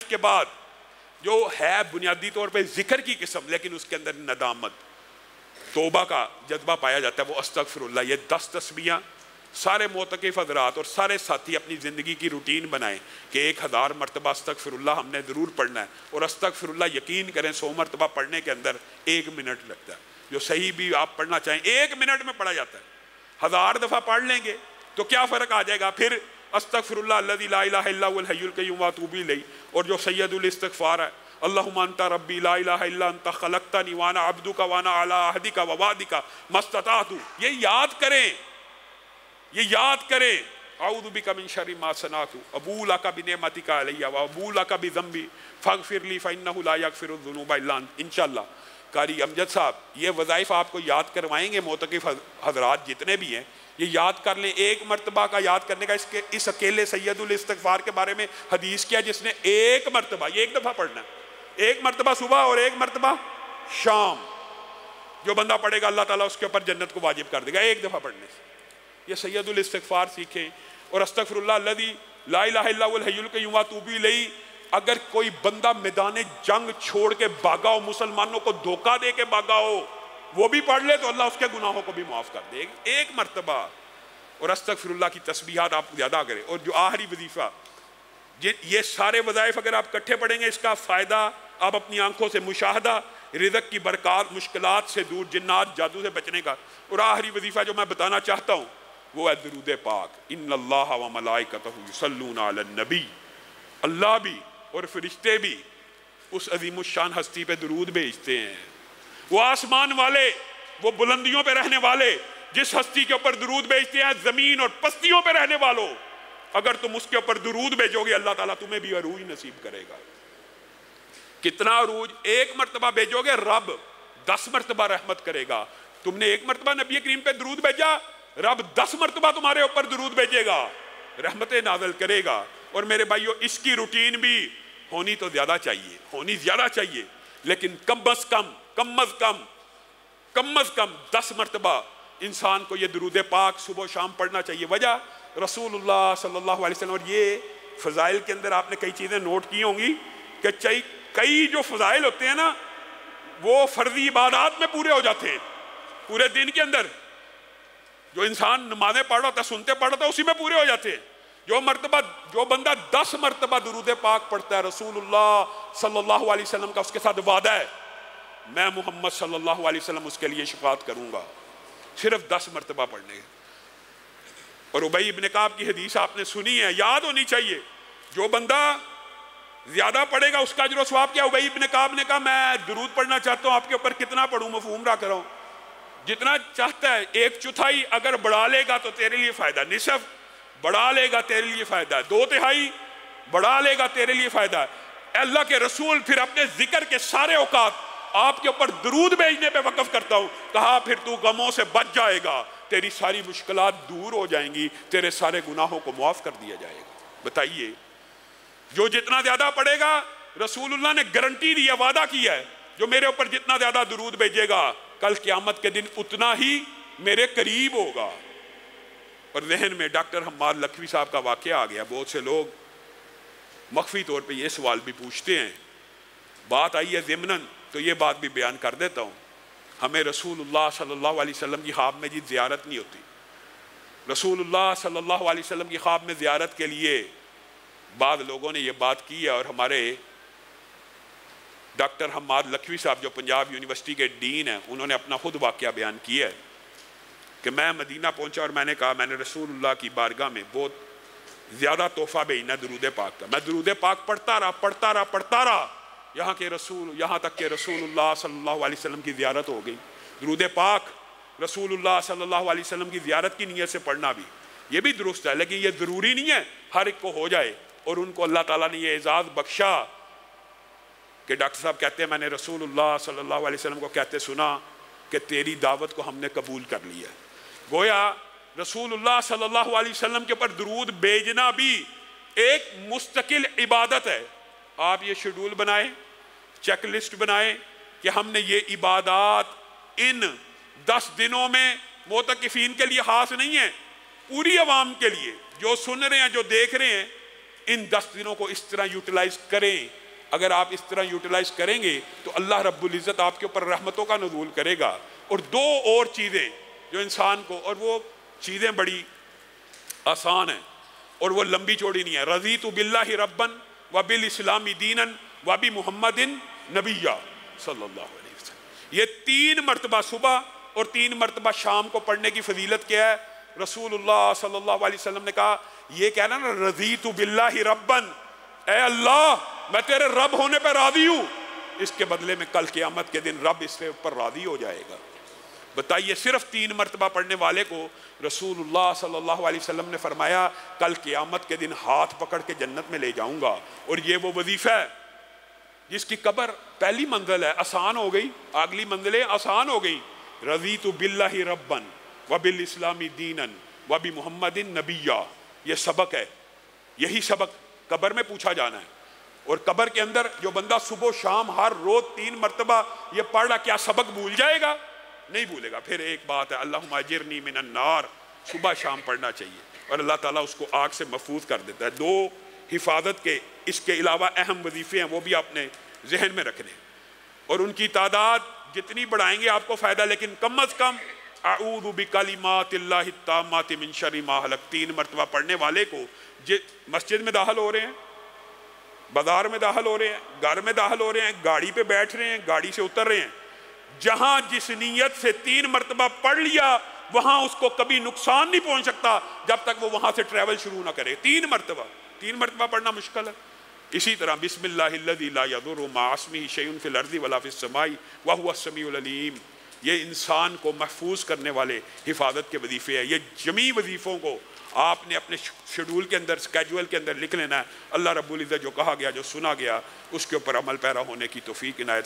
کے بعد جو ہے بنیادی طور پہ ذکر کی قسم لیکن اس کے اندر ندامت توبہ کا جذبہ پایا جاتا ہے، وہ استغفر اللہ۔ یہ 10 تسبیحاں سارے معتکف حضرات اور سارے ساتھی اپنی زندگی کی روٹین بنائیں کہ 1000 مرتبہ استغفر اللہ ہم نے ضرور پڑھنا ہے، اور استغفر اللہ یقین کریں 100 مرتبہ پڑھنے کے اندر 1 منٹ لگتا ہے۔ جو صحیح بھی آپ پڑھنا چاہیں 1 منٹ میں پڑھا جاتا ہے۔ 1000 دفعہ پڑھ لیں گے تو کیا فرق آ جائے گا؟ پھر استغفر اللہ الذی لا الہ الا هو الحی القیوم واتوب الیہ، اور جو سید الاستغفار ہے اللہم انت ربی لا الہ الا انت خلقتنی وانا عبدک وانا علی عہدک ووعدک ما استطعت، یہ یاد کریں، یہ یاد کریں۔ اعوذ بک من شر ما صنعت ابوء لک بنعمتک علی وابوء لک بذنبی فاغفر لی فانہ لا یغفر الذنوب الا انت۔ انشاءاللہ قاری امجد صاحب یہ وظائف آپ کو یاد کروائیں گے، معتکف حضرات جتنے بھی ہیں یہ یاد کر لیں۔ 1 مرتبہ کا یاد کرنے کا اس اکیلے سید الاستغفار کے بارے میں حدیث کیا جس نے 1 مرتبہ، یہ 1 دفعہ پڑھنا ہے، 1 مرتبہ صبح اور 1 مرتبہ شام، جو بندہ پڑھے گا اللہ تعالیٰ اس کے اوپر جنت کو واجب کر دے گا 1 دفعہ پڑھنے سے۔ یہ سید الاستغفار سیکھیں، اور استغفر اللہ الذی لا الہ الا هو الحی القیوم واتوب الیہ۔ اگر کوئی بندہ میدان جنگ چھوڑ کے بھاگا ہو، مسلمانوں کو دھوکہ دے کے بھاگا ہو، وہ بھی پڑھ لے تو اللہ اس کے گناہوں کو بھی معاف کر دے 1 مرتبہ۔ اور استغفر اللہ کی تسبیحات آپ زیادہ کریں۔ اور جو آخری وظیفہ، یہ سارے وظائف اگر آپ اکٹھے پڑھیں گے اس کا فائدہ آپ اپنی آنکھوں سے مشاہدہ، رزق کی برکات، مشکلات سے دور، جنات جادو سے بچنے کا۔ اور آخری وظیفہ جو میں بتانا چاہتا ہوں وہ ہے درود پاک۔ ان اللہ و ملائکتہ یصلون علی النبی، اللہ بھی اور فرشتے بھی اس عظیم الشان ہستی پہ درود بھیجتے ہیں۔ وہ آسمان والے، وہ بلندیوں پہ رہنے والے جس ہستی کے اوپر درود بھیجتے ہیں، زمین اور پستیوں پہ رہنے والوں، اگر تم اس کے اوپر درود بھیجو گے اللہ تعالیٰ تمہیں بھی عروج نصیب کرے گا۔ کتنا عروج؟ 1 مرتبہ بھیجو گے رب 10 مرتبہ رحمت کرے گا۔ تم نے 1 مرتبہ نبی کریم پہ درود بھیجا، رب 10 مرتبہ تمہارے اوپر درود بھیجے گا، رحمتیں نازل کرے گا۔ اور میرے بھائیو اس کی روٹین بھی ہونی تو زیادہ چاہیے، لیکن کم از کم 10 مرتبہ انسان کو یہ درود پاک صبح و شام پڑھنا چاہیے۔ وجہ رسول اللہ صلی اللہ علیہ وسلم، اور یہ فضائل کے اندر آپ نے کئی چیزیں نوٹ کی ہوں گی کہ کئی جو فضائل ہوتے ہیں نا وہ فرضی عبادات میں پورے ہو جاتے ہیں، پورے دن کے اندر جو انسان نمازیں پڑھ رہا ہوتا ہے، سنتے پڑھ رہا ہوتا ہے، اسی میں پورے ہو جاتے ہیں۔ جو بندہ 10 مرتبہ درود پاک پڑھتا ہے، رسول اللہ صلی اللہ علیہ وسلم کا اس کے ساتھ وعدہ ہے میں محمد صلی اللہ علیہ وسلم اس کے لیے شفاعت کروں گا، صرف 10 مرتبہ پڑھنے۔ اور ابی ابن کعب کی حدیث آپ نے سنی ہے، یاد ہونی چاہیے، جو بندہ زیادہ پڑھے گا اس کا اجر و ثواب کیا؟ ابی ابن کعب نے کہا میں درود پڑھنا چاہتا ہوں، آپ کے اوپر کتنا پڑھوں؟ مفہوم رہا کروں، جتنا چاہتا ہے، 1/4 اگر بڑھا لے گا تو تیرے لیے فائدہ، نصف بڑھا لے گا تیرے لیے فائدہ ہے، 2/3 بڑھا لے گا تیرے لیے فائدہ ہے۔ اے اللہ کے رسول پھر اپنے ذکر کے سارے اوقات آپ کے اوپر درود بھیجنے پہ وقف کرتا ہوں۔ کہا پھر تو غموں سے بچ جائے گا، تیری ساری مشکلات دور ہو جائیں گی، تیرے سارے گناہوں کو معاف کر دیا جائے گا۔ بتائیے، جو جتنا زیادہ پڑھے گا، رسول اللہ نے گارنٹی دی ہے، وعدہ کیا ہے، جو میرے اوپر جتنا زیادہ درود بھیجے گا کل قیامت کے دن اتنا ہی میرے قریب ہوگا۔ اور ذہن میں ڈاکٹر حماد لکھوی صاحب کا واقعہ آ گیا۔ بہت سے لوگ مخفی طور پہ یہ سوال بھی پوچھتے ہیں، بات آئی ہے ضمناً تو یہ بات بھی بیان کر دیتا ہوں۔ ہمیں رسول اللہ صلی اللہ علیہ وسلم کی خواب میں زیارت نہیں ہوتی۔ رسول اللہ صلی اللہ علیہ وسلم کی خواب میں زیارت کے لیے بعض لوگوں نے یہ بات کی ہے، اور ہمارے ڈاکٹر حماد لکھوی صاحب جو پنجاب یونیورسٹی کے ڈین ہیں، انہوں نے اپنا خود واقعہ بیان کیا ہے کہ میں مدینہ پہنچا اور میں نے کہا میں نے رسول اللہ کی بارگاہ میں بہت زیادہ تحفہ بھیجنا درود پاک کا۔ میں درود پاک پڑھتا رہا یہاں تک کہ رسول اللہ صلی اللہ علیہ وسلم کی زیارت ہو گئی۔ درود پاک رسول اللہ صلی اللہ علیہ وسلم کی زیارت کی نیت سے پڑھنا بھی یہ بھی درست ہے، لیکن یہ ضروری نہیں ہے ہر ایک کو ہو جائے۔ اور ان کو اللہ تعالیٰ نے یہ اعزاز بخشا کہ ڈاکٹر صاحب کہتے ہیں میں نے رسول اللہ صلی اللہ علیہ وسلم کو کہتے سنا کہ تیری دعوت کو ہم نے قبول کر لیا۔ گویا رسول اللہ صلی اللہ علیہ وسلم کے اوپر درود بھیجنا بھی ایک مستقل عبادت ہے۔ آپ یہ شیڈول بنائیں، چیک لسٹ بنائیں کہ ہم نے یہ عبادات ان 10 دنوں میں معتکفین کے لیے خاص نہیں ہے، پوری عوام کے لیے، جو سن رہے ہیں، جو دیکھ رہے ہیں، ان 10 دنوں کو اس طرح یوٹیلائز کریں. اگر آپ اس طرح یوٹیلائز کریں گے تو اللہ رب العزت آپ کے اوپر رحمتوں کا نزول کرے گا. اور 2 اور چیزیں جو انسان کو، اور وہ چیزیں بڑی آسان ہیں اور وہ لمبی چوڑی نہیں ہے. رضیت باللہ ربا وبالاسلام دینا وبمحمد نبیا صلی اللہ علیہ وسلم. یہ 3 مرتبہ صبح اور 3 مرتبہ شام کو پڑھنے کی فضیلت کیا ہے؟ رسول اللہ صلی اللہ علیہ وسلم نے کہا، یہ کہنا نا رضیت باللہ ربا، اے اللہ میں تیرے رب ہونے پہ راضی ہوں، اس کے بدلے میں کل قیامت کے دن رب اس کے اوپر راضی ہو جائے گا. بتائیے صرف 3 مرتبہ پڑھنے والے کو رسول اللہ صلی اللہ علیہ وسلم نے فرمایا کل قیامت کے دن ہاتھ پکڑ کے جنت میں لے جاؤں گا. اور یہ وہ وظیفہ ہے جس کی قبر پہلی منزل ہے آسان ہو گئی، اگلی منزلیں آسان ہو گئی. رضیت باللہ ربا وبالاسلام دینا وبمحمد نبیا. یہ سبق ہے، یہی سبق قبر میں پوچھا جانا ہے. اور قبر کے اندر جو بندہ صبح و شام ہر روز 3 مرتبہ یہ پڑھ رہا، کیا سبق بھول جائے گا؟ نہیں بھولے گا. پھر ایک بات ہے، اللہم اجرنی من النار، صبح شام پڑھنا چاہیے اور اللہ تعالیٰ اس کو آگ سے محفوظ کر دیتا ہے. 2 حفاظت کے اس کے علاوہ اہم وظیفے ہیں، وہ بھی آپ نے ذہن میں رکھنے ہیں. اور ان کی تعداد جتنی بڑھائیں گے آپ کو فائدہ، لیکن کم از کم اعوذ بکلمات اللہ التامات من شر ما خلق 3 مرتبہ پڑھنے والے کو مسجد میں داخل ہو رہے ہیں، بازار میں داخل ہو رہے ہیں، گھر میں داخل ہو رہے ہیں، گاڑی پہ بیٹھ رہے ہیں، گاڑی سے اتر رہے ہیں، جہاں جس نیت سے 3 مرتبہ پڑھ لیا وہاں اس کو کبھی نقصان نہیں پہنچ سکتا جب تک وہ وہاں سے ٹریول شروع نہ کرے. 3 مرتبہ پڑھنا مشکل ہے. اسی طرح بسم اللہ الذی لا یضر مع اسمہ شیء فی الارض ولا فی السماء وہو السمیع العلیم. یہ انسان کو محفوظ کرنے والے حفاظت کے وظیفے ہیں. یہ جمی وظیفوں کو آپ نے اپنے شیڈول کے اندر، اسکیجول کے اندر لکھ لینا ہے. اللہ رب العزت جو کہا گیا، جو سنا گیا، اس کے اوپر عمل پیرا ہونے کی توفیق عنایت